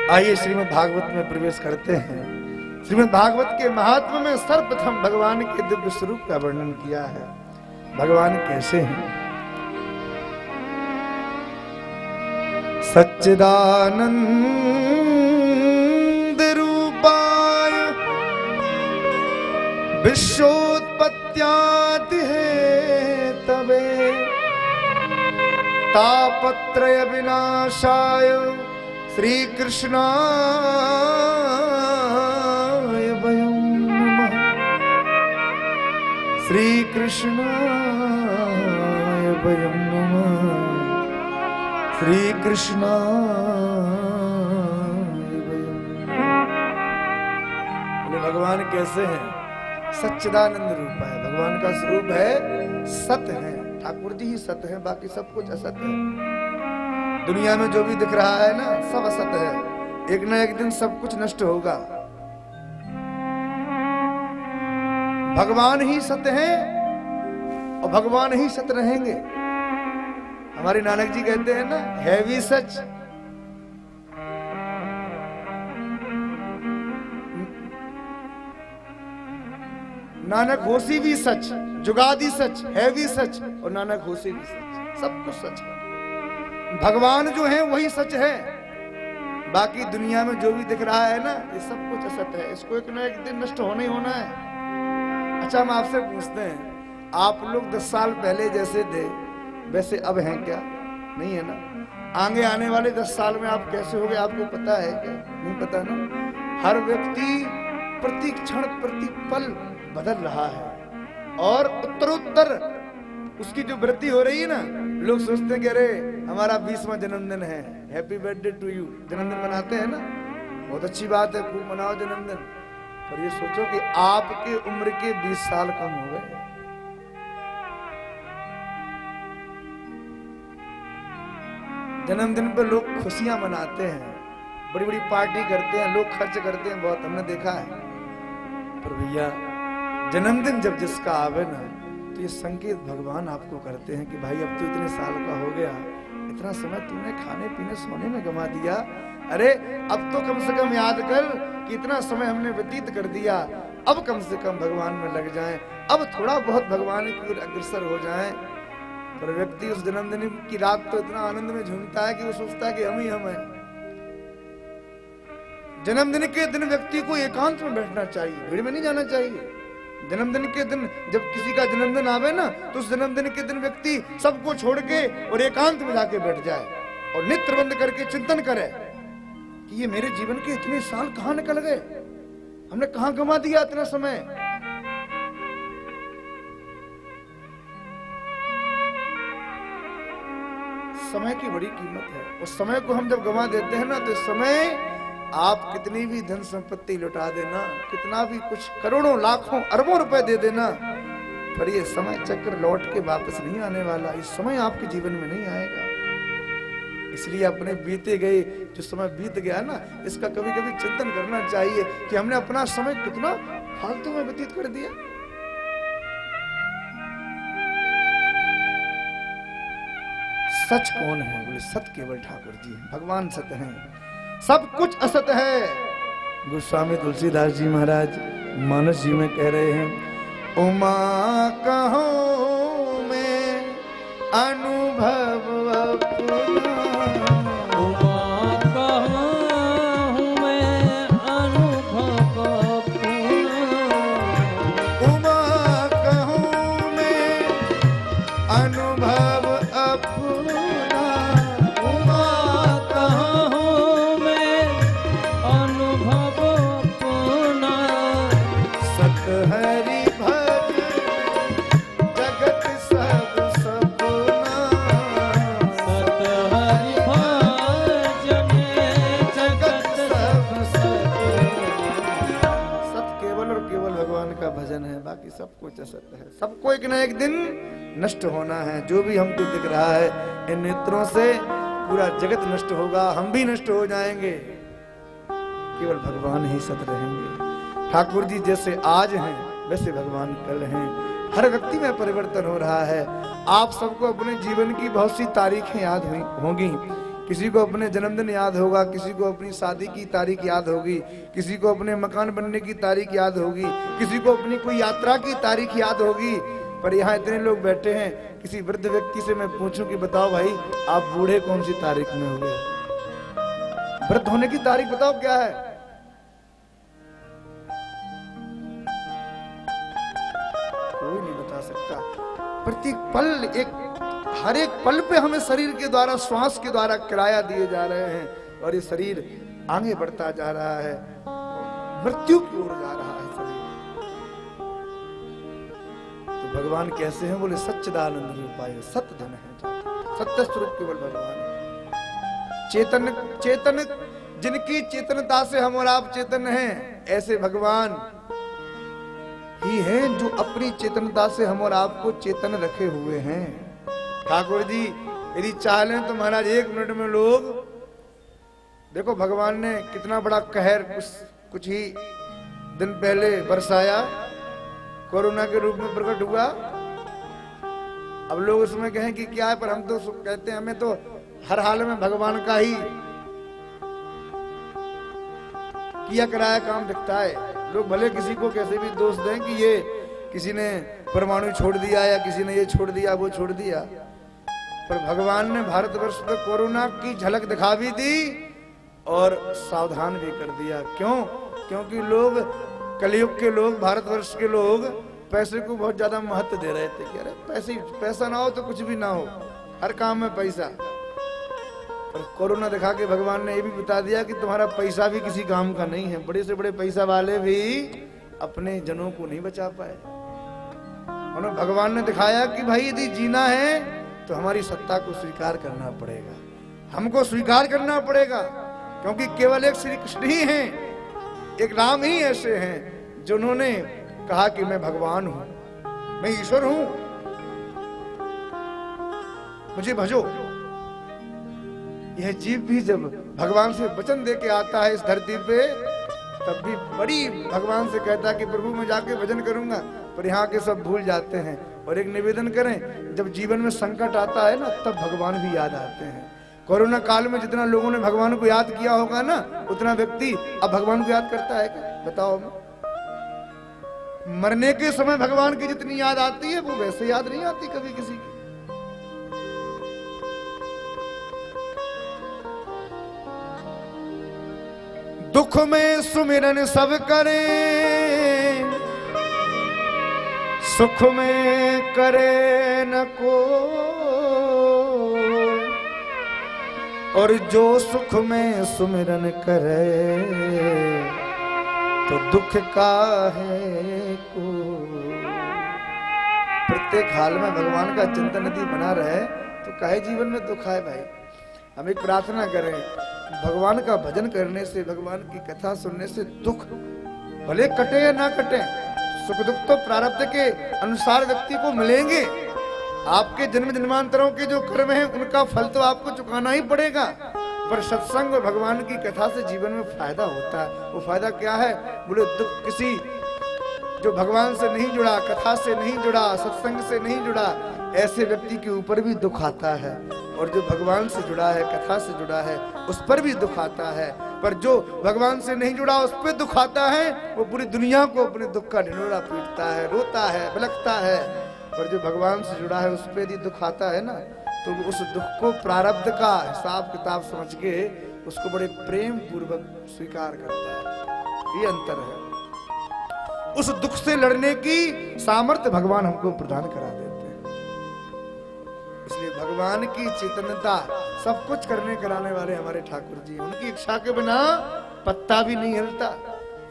आइए श्रीमद् भागवत में प्रवेश करते हैं। श्रीमद् भागवत के महात्म्य में सर्वप्रथम भगवान के दिव्य स्वरूप का वर्णन किया है। भगवान कैसे हैं? सच्चिदानंद रूपाय विश्वोत्पत्त्यादि हेतवे तापत्रय विनाशाय श्री कृष्णाय वयं नमः। श्री कृष्णाय वयं नमः। श्री कृष्णाय वयं नमः। भगवान कैसे हैं? सच्चिदानंद रूप है। भगवान का स्वरूप है सत्य है। ठाकुर जी ही सत्य है, बाकी सब कुछ असत्य है। दुनिया में जो भी दिख रहा है ना, सब असत्य है। एक ना एक दिन सब कुछ नष्ट होगा। भगवान ही सत्य हैं और भगवान ही सत्य रहेंगे। हमारे नानक जी कहते हैं ना, है भी सच नानक होसी भी सच, जुगादी सच, है भी सच और नानक होसी भी सच। सब कुछ सच है। भगवान जो है वही सच है। बाकी दुनिया में जो भी दिख रहा है ना, ये सब कुछ असत्य है। इसको एक ना एक दिन नष्ट होना ही होना है। अच्छा, हम आपसे पूछते हैं, आप लोग 10 साल पहले जैसे थे वैसे अब हैं क्या? नहीं है ना। आगे आने वाले 10 साल में आप कैसे होगे आपको पता है क्या? नहीं पता ना। हर व्यक्ति प्रति क्षण प्रति पल बदल रहा है और उत्तरोत्तर उसकी जो वृद्धि हो रही है ना, लोग सोचते हैं कि अरे हमारा 20वां जन्मदिन है, हैप्पी बर्थडे टू यू। जन्मदिन मनाते हैं ना, बहुत अच्छी बात है, खूब मनाओ जन्मदिन। पर ये सोचो कि आपके उम्र के 20 साल कम हो गए। जन्मदिन पर लोग खुशियां मनाते हैं, बड़ी बड़ी पार्टी करते हैं, लोग खर्च करते हैं, बहुत हमने देखा है। पर भैया जन्मदिन जब जिसका आवे ना, तो ये संकेत भगवान आपको करते हैं कि भाई अब तो इतने साल का हो गया, इतना समय तुमने खाने पीने सोने में गंवा दिया। अरे अब तो कम से कम याद कर कि इतना समय हमने व्यतीत कर दिया। अब कम से कम भगवान में लग जाएं, अब थोड़ा बहुत भगवान की ओर अग्रसर हो जाएं। पर व्यक्ति उस जन्मदिन की रात तो इतना आनंद में झूमता है कि वो सोचता है कि हम ही हम हैं। जन्मदिन के दिन व्यक्ति को एकांत में बैठना चाहिए, भीड़ में नहीं जाना चाहिए। जन्मदिन के दिन जब किसी का जन्मदिन आवे ना, तो उस जन्मदिन के दिन व्यक्ति सबको छोड़ के और एकांत में जाके बैठ जाए और नेत्र बंद करके चिंतन करे कि ये मेरे जीवन के इतने साल कहां निकल गए, हमने कहां गंवा दिया इतना समय। समय की बड़ी कीमत है। उस समय को हम जब गंवा देते हैं ना, तो समय आप कितनी भी धन संपत्ति लुटा देना, कितना भी कुछ करोड़ों लाखों अरबों रुपए दे देना, पर ये समय चक्र लौट के वापस नहीं आने वाला। इस समय आपके जीवन में नहीं आएगा। इसलिए अपने बीते गए जो समय बीत गया ना, इसका कभी कभी चिंतन करना चाहिए कि हमने अपना समय कितना फालतू में व्यतीत कर दिया। सच कौन है? बोले सत्य केवल ठाकुर जी हैं। भगवान सत्य हैं, सब कुछ असत है। गोस्वामी तुलसीदास जी महाराज मानस जी में कह रहे हैं, उमा कहूं मैं अनुभव अपना, उमा कहूं मैं अनुभव अपना, उमा कहूं मैं अनुभव अपना, उमा कहूं मैं अनुभव अपना, सत हरि भज जगत सब सपना, सत हरि भजन जगत सब सपना। सत केवल और केवल भगवान का भजन है, बाकी सब कुछ असत्य है। सबको एक न एक दिन नष्ट होना है। जो भी हमको दिख रहा है, इन नेत्रों से पूरा जगत नष्ट होगा, हम भी नष्ट हो जाएंगे, केवल भगवान ही सत रहेंगे। ठाकुर जी जैसे आज हैं वैसे भगवान कल हैं। हर व्यक्ति में परिवर्तन हो रहा है। आप सबको अपने जीवन की बहुत सी तारीखें याद होंगी किसी को अपने जन्मदिन याद होगा, किसी को अपनी शादी की तारीख याद होगी, किसी को अपने मकान बनने की तारीख याद होगी, किसी को अपनी कोई यात्रा की तारीख याद होगी। पर यहाँ इतने लोग बैठे हैं, किसी वृद्ध व्यक्ति से मैं पूछूं कि बताओ भाई आप बूढ़े कौन सी तारीख में हुए, वृद्ध होने की तारीख बताओ क्या है? कोई नहीं बता सकता। प्रत्येक पल, हर एक पल पे हमें शरीर के द्वारा, श्वास के द्वारा किराया दिए जा रहे हैं और ये शरीर आगे बढ़ता जा रहा है, मृत्यु की ओर जा रहा है शरीर। तो भगवान कैसे हैं? बोले सच्चिदानंद रूपाय सत्य धन है, सत्य स्वरूप केवल भगवान है। चेतन जिनकी चेतनता से हम और आप चेतन हैं, ऐसे भगवान ही हैं जो अपनी चेतनता से हम और आपको चेतन रखे हुए हैं। ठाकुर जी यदि चाह लें तो महाराज 1 मिनट में लोग, देखो भगवान ने कितना बड़ा कहर कुछ ही दिन पहले बरसाया, कोरोना के रूप में प्रकट हुआ। अब लोग उसमें कहें कि क्या है, पर हम तो कहते हैं हमें तो हर हाल में भगवान का ही किया कराया काम दिखता है। लोग भले किसी को कैसे भी दोष दें कि ये किसी ने परमाणु छोड़ दिया या किसी ने ये छोड़ दिया वो छोड़ दिया, पर भगवान ने भारतवर्ष में कोरोना की झलक दिखा भी दी और सावधान भी कर दिया। क्यों? क्योंकि लोग, कलयुग के लोग, भारतवर्ष के लोग पैसे को बहुत ज्यादा महत्व दे रहे थे कि अरे पैसा ना हो तो कुछ भी ना हो, हर काम में पैसा। पर कोरोना दिखा के भगवान ने ये भी बता दिया कि तुम्हारा पैसा भी किसी काम का नहीं है। बड़े से बड़े पैसा वाले भी अपने जनों को नहीं बचा पाए। उन्होंने भगवान ने दिखाया कि भाई यदि जीना है तो हमारी सत्ता को स्वीकार करना पड़ेगा, हमको स्वीकार करना पड़ेगा, क्योंकि केवल एक श्री कृष्ण ही हैं, एक राम ही ऐसे हैं जिन्होंने कहा कि मैं भगवान हूं, मैं ईश्वर हूं, मुझे भजो। यह जीव भी जब भगवान से वचन दे के आता है इस धरती पे, तब भी बड़ी भगवान से कहता है कि प्रभु मैं जाके भजन करूंगा, पर यहाँ के सब भूल जाते हैं। और एक निवेदन करें, जब जीवन में संकट आता है ना, तब भगवान भी याद आते हैं। कोरोना काल में जितना लोगों ने भगवान को याद किया होगा ना, उतना व्यक्ति अब भगवान को याद करता है क्या? बताओ। मरने के समय भगवान की जितनी याद आती है वो वैसे याद नहीं आती कभी किसी की। दुख में सुमिरन सब करें, सुख में करे न को, और जो सुख में सुमिरन करे तो दुख का है को। प्रत्येक हाल में भगवान का चिंतन यदि बना रहे तो काहे जीवन में दुख आए भाई। हम एक प्रार्थना करें, भगवान का भजन करने से, भगवान की कथा सुनने से दुख भले कटे या ना कटे, सुख दुख तो प्रारब्ध के अनुसार व्यक्ति को मिलेंगे। आपके जन्म जन्मांतरों के जो कर्म हैं उनका फल तो आपको चुकाना ही पड़ेगा, पर सत्संग और भगवान की कथा से जीवन में फायदा होता है। वो फायदा क्या है? बोले दुख किसी जो भगवान से नहीं जुड़ा, कथा से नहीं जुड़ा, सत्संग से नहीं जुड़ा, ऐसे व्यक्ति के ऊपर भी दुख आता है, और जो भगवान से जुड़ा है, कथा से जुड़ा है, उस पर भी दुख आता है। पर जो भगवान से नहीं जुड़ा उस पर दुख आता है, वो पूरी दुनिया को अपने दुख का ढिंढोरा पीटता है, रोता है, बिलखता है। पर जो भगवान से जुड़ा है उस पर यदि दुख आता है ना, तो उस दुख को प्रारब्ध का हिसाब किताब समझ के उसको बड़े प्रेम पूर्वक स्वीकार करता है। ये अंतर है। उस दुख से लड़ने की सामर्थ्य भगवान हमको प्रदान करा देते हैं। इसलिए भगवान की चेतनता, सब कुछ करने कराने वाले हमारे ठाकुर जी, उनकी इच्छा के बिना पत्ता भी नहीं हिलता।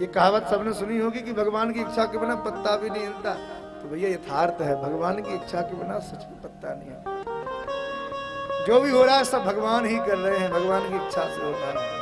ये कहावत सबने सुनी होगी कि भगवान की इच्छा के बिना पत्ता भी नहीं हिलता। तो भैया यथार्थ है, भगवान की इच्छा के बिना सच में पत्ता नहीं हिलता। जो भी हो रहा है सब भगवान ही कर रहे हैं, भगवान की इच्छा से होता है।